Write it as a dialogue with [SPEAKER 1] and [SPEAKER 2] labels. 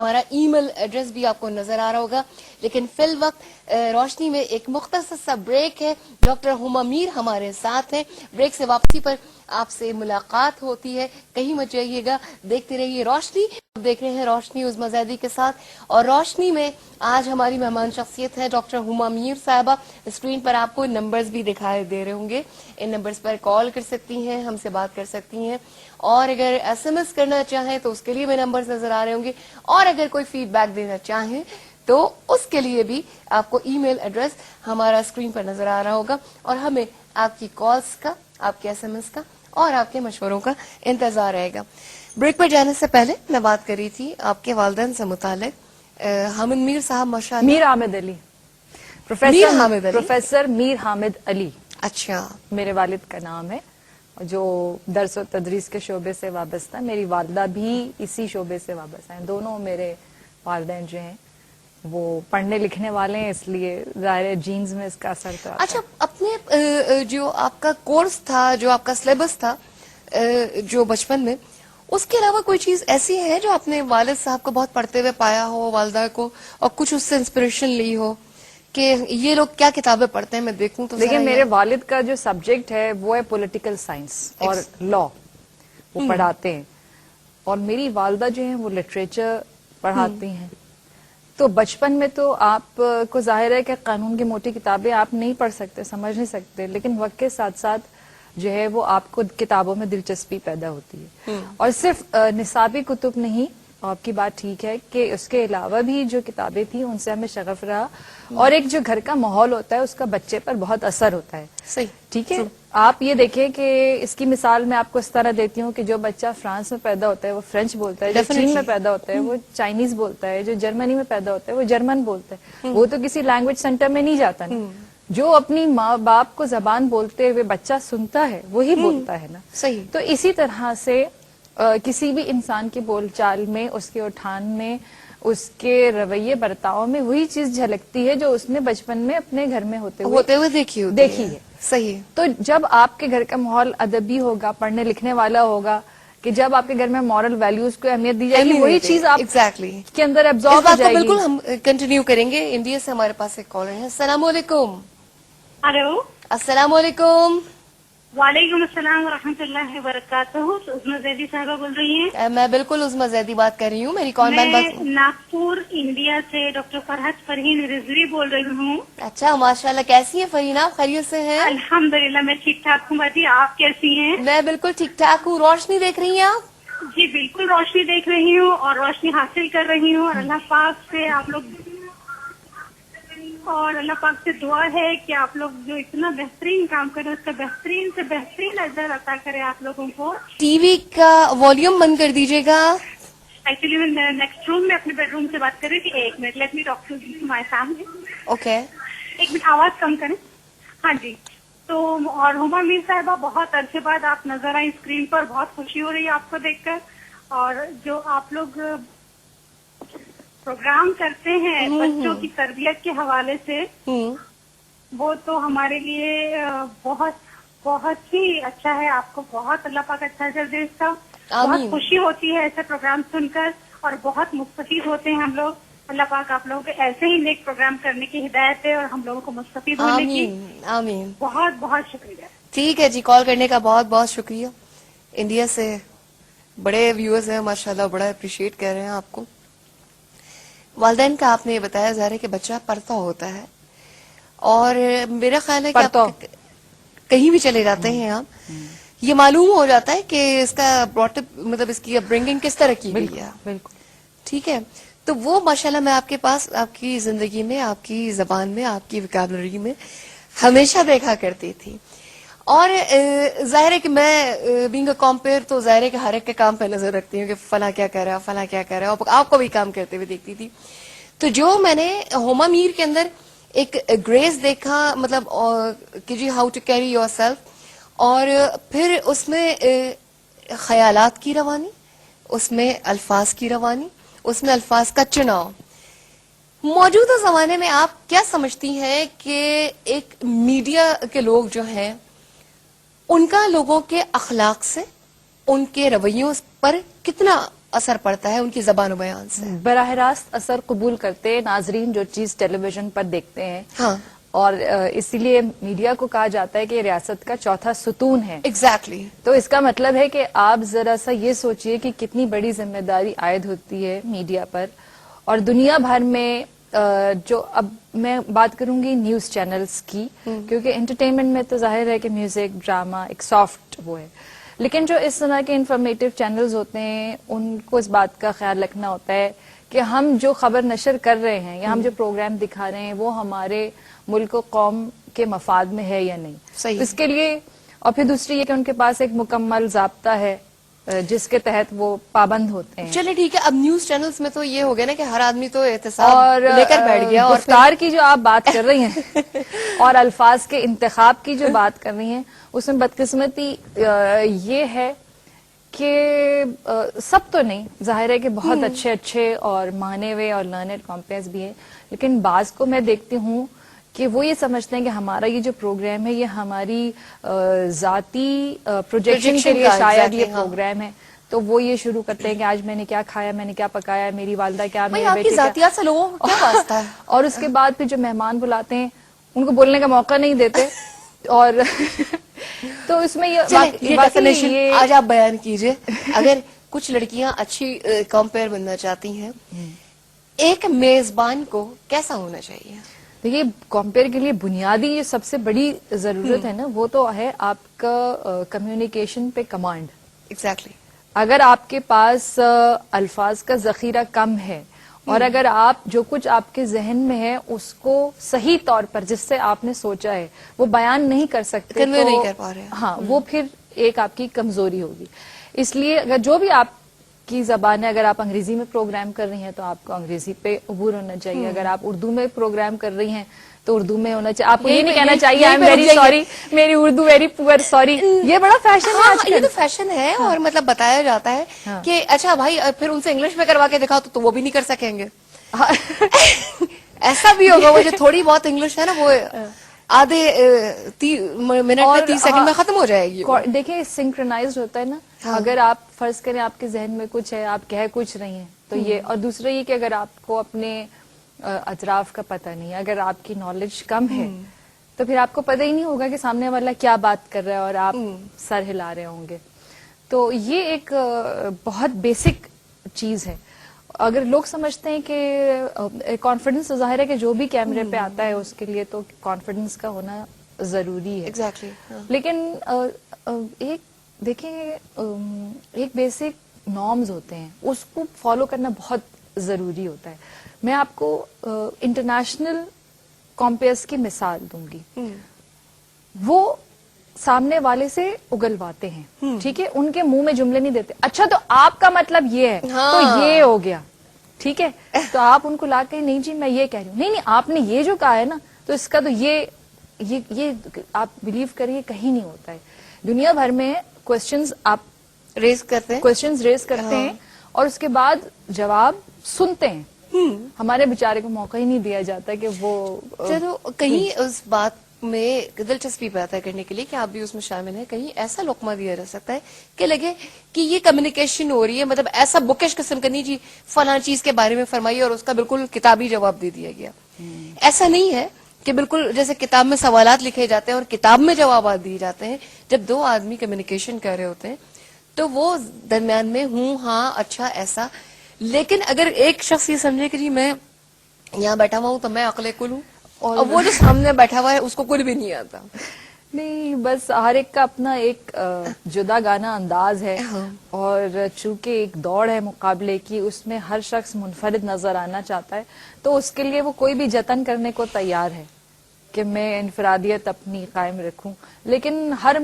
[SPEAKER 1] ہمارا ای mail address بھی آپ کو نظر آ رہا ہوگا. لیکن فی الوقت روشنی میں ایک مختصر سا بریک ہے. ڈاکٹر ہما میر ہمارے ساتھ ہیں. بریک سے واپسی پر آپ سے ملاقات ہوتی ہے. کہیں مت جائیے گا, دیکھتے رہیے روشنی. دیکھ رہے ہیں روشنی عظمی زیدی کے ساتھ, اور روشنی میں آج ہماری مہمان شخصیت ہے ڈاکٹر ہما میر صاحبہ. اسکرین پر آپ کو نمبرز بھی دکھائی دے رہے ہوں گے. ان نمبرز پر کال کر سکتی ہیں, ہم سے بات کر سکتی ہیں, اور اگر ایس ایم ایس کرنا چاہیں تو اس کے لیے بھی نمبرز نظر آ رہے ہوں گے. اور اگر کوئی فیڈ بیک دینا چاہیں تو اس کے لیے بھی آپ کو ای میل ایڈریس ہمارا اسکرین پر نظر آ رہا ہوگا, اور ہمیں آپ کی کالز کا, آپ کے ایس ایم ایس کا اور آپ کے مشوروں کا انتظار رہے گا. بریک پر جانے سے پہلے میں بات کر رہی تھی آپ کے والدین سے متعلق. حامد میر صاحب ماشاءاللہ.
[SPEAKER 2] میر حامد علی,
[SPEAKER 1] میر حامد علی,
[SPEAKER 2] پروفیسر میر حامد علی
[SPEAKER 1] اچھا,
[SPEAKER 2] میرے والد کا نام ہے, جو درس و تدریس کے شعبے سے وابستہ. میری والدہ بھی اسی شعبے سے وابستہ ہیں. دونوں میرے والدین جو ہیں وہ پڑھنے لکھنے والے ہیں, اس لیے ظاہر جینز میں اس کا اثر تو آتا
[SPEAKER 1] اچھا. اپنے جو آپ کا کورس تھا, جو آپ کا سلیبس تھا جو بچپن میں, اس کے علاوہ کوئی چیز ایسی ہے جو آپ نے والد صاحب کو بہت پڑھتے ہوئے پایا ہو, والدہ کو, اور کچھ اس سے انسپریشن لی ہو کہ یہ لوگ کیا کتابیں پڑھتے ہیں, میں دیکھوں تو.
[SPEAKER 2] دیکھیں, میرے والد کا جو سبجیکٹ ہے وہ ہے پولیٹیکل سائنس اور لا, وہ پڑھاتے ہیں. اور میری والدہ جو ہیں وہ لٹریچر پڑھاتی ہیں. تو بچپن میں تو آپ کو ظاہر ہے کہ قانون کی موٹی کتابیں آپ نہیں پڑھ سکتے, سمجھ نہیں سکتے, لیکن وقت کے ساتھ ساتھ جو ہے وہ آپ کو کتابوں میں دلچسپی پیدا ہوتی ہے. اور صرف نصابی کتب نہیں, آپ کی بات ٹھیک ہے کہ اس کے علاوہ بھی جو کتابیں تھیں ان سے ہمیں شغف رہا. اور ایک جو گھر کا ماحول ہوتا ہے اس کا بچے پر بہت اثر ہوتا ہے.
[SPEAKER 1] صحیح,
[SPEAKER 2] ٹھیک ہے. آپ یہ دیکھیں کہ اس کی مثال میں آپ کو اس طرح دیتی ہوں کہ جو بچہ فرانس میں پیدا ہوتا ہے وہ فرینچ بولتا ہے, جو چین میں پیدا ہوتا ہے وہ چائنیز بولتا ہے, جو جرمنی میں پیدا ہوتا ہے وہ جرمن بولتا ہے. وہ تو کسی لینگویج سینٹر میں نہیں جاتا نا. جو اپنی ماں باپ کو زبان بولتے ہوئے بچہ سنتا ہے وہی بولتا ہے نا.
[SPEAKER 1] صحیح.
[SPEAKER 2] تو اسی طرح سے کسی بھی انسان کی بول چال میں, اس کے اٹھان میں, اس کے رویے برتاؤ میں وہی چیز جھلکتی ہے جو اس نے بچپن میں اپنے گھر میں ہوتے ہوئے دیکھی ہے.
[SPEAKER 1] صحیح.
[SPEAKER 2] تو جب آپ کے گھر کا ماحول ادبی ہوگا, پڑھنے لکھنے والا ہوگا, کہ جب آپ کے گھر میں مورل ویلیوز کو اہمیت دی جائے گی, وہی چیز آپ کے اندر ایبزارب ہو جائے گی.
[SPEAKER 1] بالکل ہم کنٹینیو کریں گے. انڈیا سے ہمارے پاس ایک کالر ہے. السلام علیکم.
[SPEAKER 3] ہلو,
[SPEAKER 1] السلام علیکم.
[SPEAKER 3] وعلیکم السلام ورحمۃ اللہ وبرکاتہ. عظمی زیدی صاحبہ بول رہی ہیں؟
[SPEAKER 1] میں بالکل عظمی زیدی بات کر رہی ہوں. میری کون بہن
[SPEAKER 3] میں ناگپور انڈیا سے ڈاکٹر فرحت فرحین رضوی بول رہی ہوں.
[SPEAKER 1] اچھا, ماشاءاللہ. کیسی ہیں فرحین آپ, خیریت سے ہیں؟
[SPEAKER 3] الحمدللہ میں ٹھیک ٹھاک ہوں. باجی آپ کیسی ہیں؟
[SPEAKER 1] میں بالکل ٹھیک ٹھاک ہوں. روشنی دیکھ رہی ہیں آپ؟
[SPEAKER 3] جی بالکل روشنی دیکھ رہی ہوں, اور روشنی حاصل کر رہی ہوں. اور اللہ پاک سے آپ لوگ, اور اللہ پاک سے دعا ہے کہ آپ لوگ جو اتنا بہترین کام کریں اس کا بہترین سے بہترین اجر عطا کرے آپ لوگوں کو.
[SPEAKER 1] ٹی وی کا والیوم بند کر دیجیے گا.
[SPEAKER 3] ایکچولی میں نیکسٹ روم میں اپنے بیڈ روم سے بات کر رہی تھی. ایک minute, let me talk to my family.
[SPEAKER 1] Okay,
[SPEAKER 3] ایک منٹ, آواز کم کریں. ہاں جی. تو اور ہما میر صاحبہ, بہت عرصے بعد آپ نظر آئی اسکرین پر. بہت خوشی ہو رہی ہے آپ کو دیکھ کر. اور جو آپ لوگ پروگرام کرتے ہیں بچوں کی تربیت کے حوالے سے, وہ تو ہمارے لیے بہت بہت ہی اچھا ہے. آپ کو بہت اللہ پاک اچھا کر دے اس کا. بہت خوشی ہوتی ہے ایسے پروگرام سن کر, اور بہت مستفید ہوتے ہیں ہم لوگ. اللہ پاک آپ لوگوں کو ایسے ہی نیک پروگرام کرنے کی ہدایت ہے, اور ہم لوگوں کو مستفید ہونے کی.
[SPEAKER 1] آمین.
[SPEAKER 3] بہت بہت شکریہ.
[SPEAKER 1] ٹھیک ہے جی, کال کرنے کا بہت بہت شکریہ. انڈیا سے بڑے ویورز ہیں ماشاءاللہ, بڑا اپریشیٹ کر رہے ہیں آپ کو. والدین کا آپ نے یہ بتایا ظاہر ہے کہ بچہ پڑھتا ہوتا ہے, اور میرا خیال ہے کہ آپ کہیں بھی چلے جاتے ہیں آپ, یہ معلوم ہو جاتا ہے کہ اس کا براٹ اپ, مطلب اس کی اپبرنگنگ کس طرح کی گئی ہے.
[SPEAKER 2] بالکل
[SPEAKER 1] ٹھیک ہے. تو وہ ماشاءاللہ میں آپ کے پاس, آپ کی زندگی میں, آپ کی زبان میں, آپ کی وکیبلری میں ہمیشہ دیکھا کرتی تھی. اور ظاہر ہے کہ میں بینگ اے کمپیئر, تو ظاہر ہے کہ ہر ایک کے کام پہ نظر رکھتی ہوں کہ فلاں کیا کر رہا ہے, فلاں کیا کر رہا ہے, اور آپ کو بھی کام کرتے ہوئے دیکھتی تھی. تو جو میں نے ہما میر کے اندر ایک گریس دیکھا, مطلب کہ جی how to carry yourself, اور پھر اس میں خیالات کی روانی, اس میں الفاظ کی روانی, اس میں الفاظ کا چناؤ. موجودہ زمانے میں آپ کیا سمجھتی ہیں کہ ایک میڈیا کے لوگ جو ہیں ان کا لوگوں کے اخلاق سے, ان کے رویوں پر کتنا اثر پڑتا ہے ان کی زبان و بیان سے؟
[SPEAKER 2] براہ راست اثر قبول کرتے ناظرین جو چیز ٹیلی ویژن پر دیکھتے ہیں.
[SPEAKER 1] ہاں،
[SPEAKER 2] اور اسی لیے میڈیا کو کہا جاتا ہے کہ یہ ریاست کا چوتھا ستون ہے.
[SPEAKER 1] ایگزیکٹلی.
[SPEAKER 2] تو اس کا مطلب ہے کہ آپ ذرا سا یہ سوچئے کہ کتنی بڑی ذمہ داری عائد ہوتی ہے میڈیا پر. اور دنیا بھر میں جو اب میں بات کروں گی نیوز چینلز کی، کیونکہ انٹرٹینمنٹ میں تو ظاہر ہے کہ میوزک، ڈراما ایک سافٹ وہ ہے، لیکن جو اس طرح کے انفارمیٹیو چینلز ہوتے ہیں ان کو اس بات کا خیال رکھنا ہوتا ہے کہ ہم جو خبر نشر کر رہے ہیں یا ہم جو پروگرام دکھا رہے ہیں وہ ہمارے ملک و قوم کے مفاد میں ہے یا نہیں.
[SPEAKER 1] صحیح.
[SPEAKER 2] اس کے لیے اور پھر دوسری یہ کہ ان کے پاس ایک مکمل ضابطہ ہے جس کے تحت وہ پابند ہوتے ہیں.
[SPEAKER 1] چلے ٹھیک ہے. اب نیوز چینلز میں تو یہ ہو گیا نا کہ ہر آدمی تو احتساب
[SPEAKER 2] اور
[SPEAKER 1] لے کر بیٹھ گیا. اور
[SPEAKER 2] گفتار کی جو آپ بات کر رہی ہیں اور الفاظ کے انتخاب کی جو بات کر رہی ہیں اس میں بدقسمتی یہ ہے کہ سب تو نہیں، ظاہر ہے کہ بہت اچھے اچھے اور مانے ہوئے اور لرنڈ کمپیئرز بھی ہیں، لیکن بعض کو میں دیکھتی ہوں کہ وہ یہ سمجھتے ہیں کہ ہمارا یہ جو پروگرام ہے یہ ہماری ذاتی پروجیکشن کے لیے شاید یہ پروگرام ہے. تو وہ یہ شروع کرتے ہیں کہ آج میں نے کیا کھایا، میں نے کیا پکایا، میری والدہ کیا، میرے بیٹے کیا.
[SPEAKER 1] ذاتیات سے لوگوں کو کیا واسطہ ہے؟
[SPEAKER 2] اور اس کے بعد پھر جو مہمان بلاتے ہیں ان کو بولنے کا موقع نہیں دیتے. اور تو اس میں
[SPEAKER 1] یہ ڈیفینیشن آج آپ بیان کیجئے. اگر کچھ لڑکیاں اچھی کمپیئر بننا چاہتی ہیں، ایک میزبان کو کیسا ہونا چاہیے؟
[SPEAKER 2] دیکھیے، کمپیئر کے لیے بنیادی یہ سب سے بڑی ضرورت ہے نا، وہ تو ہے آپ کا کمیونیکیشن پہ کمانڈ.
[SPEAKER 1] ایگزیکٹلی.
[SPEAKER 2] اگر آپ کے پاس الفاظ کا ذخیرہ کم ہے اور اگر آپ جو کچھ آپ کے ذہن میں ہے اس کو صحیح طور پر جس سے آپ نے سوچا ہے وہ بیان نہیں کر سکتے،
[SPEAKER 1] کنوے نہیں کر پا رہے،
[SPEAKER 2] ہاں وہ پھر ایک آپ کی کمزوری ہوگی. اس لیے اگر جو بھی آپ کی زبان ہے، اگر آپ انگریزی میں پروگرام کر رہی ہیں تو آپ کو انگریزی پہ عبور ہونا چاہیے. اگر آپ اردو میں پروگرام کر رہی ہیں تو اردو میں ہونا چاہیے. آپ کو یہ نہیں کہنا چاہیے آئی ایم ویری سوری، میری اردو ویری پور، سوری. یہ بڑا فیشن ہے آج کل.
[SPEAKER 1] یہ تو فیشن ہے. اور مطلب بتایا جاتا ہے کہ اچھا بھائی پھر ان سے انگلش میں کروا کے دکھاؤ تو وہ بھی نہیں کر سکیں گے. ایسا بھی ہوگا. وہ جو تھوڑی بہت انگلش ہے نا وہ آدھے منٹ میں 30 سیکنڈ میں ختم ہو جائے گی.
[SPEAKER 2] دیکھیں سنکرونائزڈ ہوتا ہے نا. اگر آپ فرض کریں آپ کے ذہن میں کچھ ہے، آپ کہہ کچھ رہی ہیں تو یہ. اور دوسرا یہ کہ اگر آپ کو اپنے اطراف کا پتہ نہیں، اگر آپ کی نالج کم ہے تو پھر آپ کو پتہ ہی نہیں ہوگا کہ سامنے والا کیا بات کر رہا ہے اور آپ سر ہلا رہے ہوں گے. تو یہ ایک بہت بیسک چیز ہے. اگر لوگ سمجھتے ہیں کہ کانفیڈنس، ظاہر ہے کہ جو بھی کیمرے پہ آتا ہے اس کے لیے تو کانفیڈنس کا ہونا ضروری ہے.
[SPEAKER 1] ایگزیکٹلی.
[SPEAKER 2] لیکن ایک دیکھیں ایک بیسک نارمز ہوتے ہیں، اس کو فالو کرنا بہت ضروری ہوتا ہے. میں آپ کو انٹرنیشنل کمپیئرز کی مثال دوں گی. وہ سامنے والے سے اگلواتے ہیں، ٹھیک ہے، ان کے منہ میں جملے نہیں دیتے. اچھا تو آپ کا مطلب یہ ہے تو یہ ہو گیا، ٹھیک ہے. تو آپ ان کو لا کے نہیں جی میں یہ کہہ رہی ہوں، نہیں آپ نے یہ جو کہا ہے نا تو اس کا تو یہ آپ بلیو کریے کہیں نہیں ہوتا ہے. دنیا بھر میں کوسچنز آپ
[SPEAKER 1] ریز کرتے ہیں
[SPEAKER 2] اور اس کے بعد جواب سنتے ہیں. ہمارے بیچارے کو موقع ہی نہیں دیا جاتا کہ وہ
[SPEAKER 1] چلو کہیں اس بات میں دلچسپی پیدا کرنے کے لیے کہ آپ بھی اس میں شامل ہیں، کہیں ایسا لقمہ دیا جا سکتا ہے کہ لگے کہ یہ کمیونیکیشن ہو رہی ہے، مطلب ایسا بکش قسم کا نہیں جی فلاں چیز کے بارے میں فرمائیے اور اس کا بالکل کتابی جواب دے دیا گیا. ایسا نہیں ہے کہ بالکل جیسے کتاب میں سوالات لکھے جاتے ہیں اور کتاب میں جوابات دیے جاتے ہیں. جب دو آدمی کمیونیکیشن کر رہے ہوتے ہیں تو وہ درمیان میں ہوں ہاں اچھا ایسا. لیکن اگر ایک شخص یہ سمجھے کہ جی میں یہاں بیٹھا ہوا ہوں تو میں عقل کل ہوں اور وہ جو سامنے بیٹھا ہوا ہے اس کو کل بھی نہیں آتا.
[SPEAKER 2] نہیں، بس ہر ایک کا اپنا ایک جدا گانا انداز ہے. اور چونکہ ایک دوڑ ہے مقابلے کی، اس میں ہر شخص منفرد نظر آنا چاہتا ہے تو اس کے لیے وہ کوئی بھی جتن کرنے کو تیار ہے کہ میں انفرادیت اپنی قائم رکھوں. لیکن ہر